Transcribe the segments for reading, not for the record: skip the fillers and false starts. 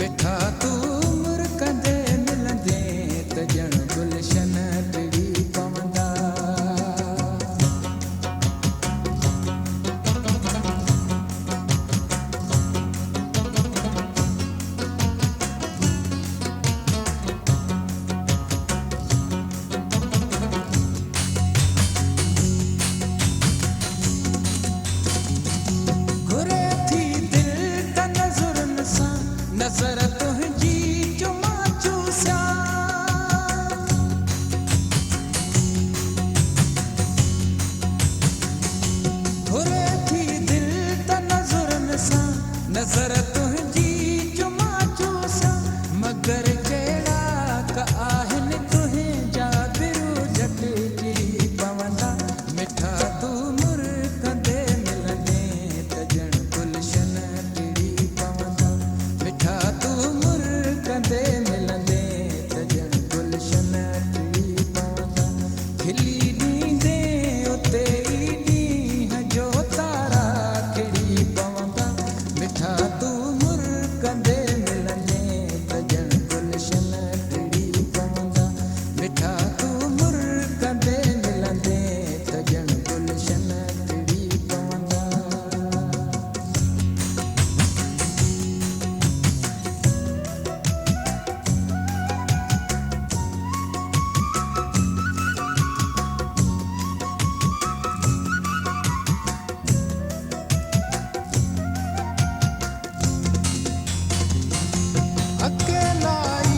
मिठा तू मुरकंदे मिलंदे त ॼण गुलशन टिड़ी पवंदा। घुरे थी दिल त नज़रनि सां नज़र तुंहिंजी चुमा चूसिया। घुरे थी दिल त नज़रनि सां नज़र तुंहिंजी चुमा चूसिया। मगर कहिड़ा क आहिनि तुंहिंजा दिलि झटि चिड़ी पवंदा। मिठा तू मुरकंदे मिलंदे त ॼण गुलशन टिड़ी पवंदा। मिठा तू मुरकंदे मिलंदे त ॼण गुलशन टिड़ी पवंदा। खिली ॾींदे उते ई ॾींहं जो तारा खिड़ी पवंदा। मिठा तू मुरकंदे मिलंदे त ॼण गुलशन टिड़ी पवंदा। मिठा तू मुरकंदे मिलंदे त ॼण गुलशन टिड़ी पवंदा। अकेलाई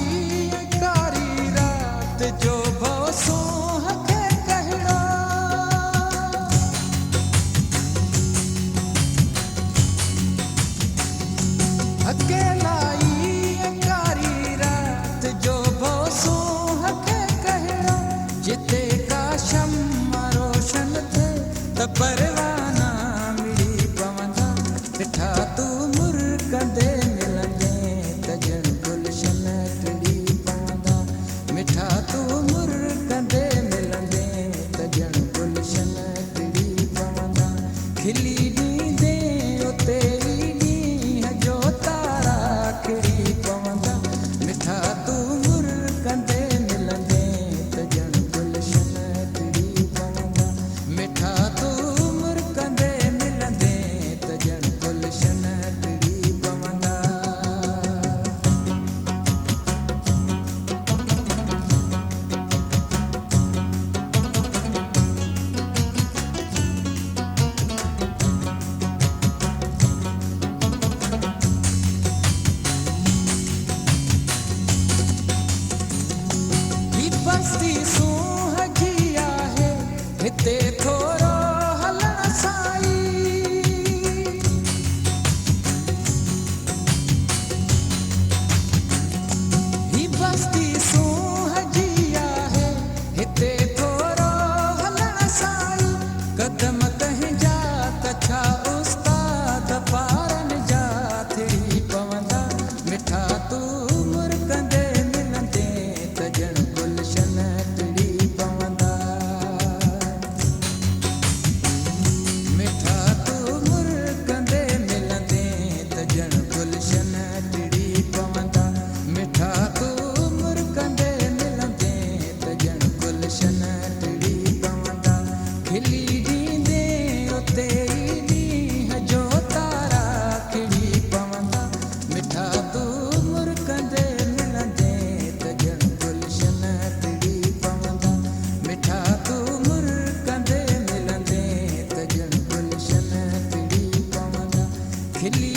कारी रात जो भौसो हके कहड़ा। अकेलाई कारी रात जो भौसो हके कहड़ा। जिते का शम्मा रोशन थे त परवाना मिड़ी पवंदा। मिठा तू मुरकंदे मिलंदे त ॼण गुलशन टिड़ी पवंदा। मिठा तू मुरकंदे मिलंदे त ॼण गुलशन टिड़ी पवंदा। खिली ॾींदे उते ई ॾींहं जो तारा खिड़ी पवंदा। मिठा तू मुरकंदे मिलंदे त ॼण गुलशन टिड़ी पवंदा। मिठा तू मुरकंदे मिलंदे त ॼण गुलशन टिड़ी पवंदा। ही बस्ती सूंह जी आहे हिते थोरो हलण साई। ही बस्ती सूंह जी आहे हिते थोरो हलण साई। कदम तंहिंजा त छा उस्ताद पारनि जा थिड़ी पवंदा। मिठा तू मुरकंदे मिलंदे त ॼण गुलशन टिड़ी पवंदा। मिठा तू मुरकंदे मिलंदे त ॼण गुलशन टिड़ी पवंदा। मिठा तू मुरकंदे मिलंदे त ॼण गुलशन टिड़ी पवंदा। खिली ॾींदे उते ई ॾींहं जो तारा खिड़ी पवंदा। मिठा तू मुरकंदे मिलंदे त ॼण गुलशन टिड़ी पवंदा। मिठा तू मुरकंदे मिलंदे त ॼण गुलशन टिड़ी पवंदा। खिली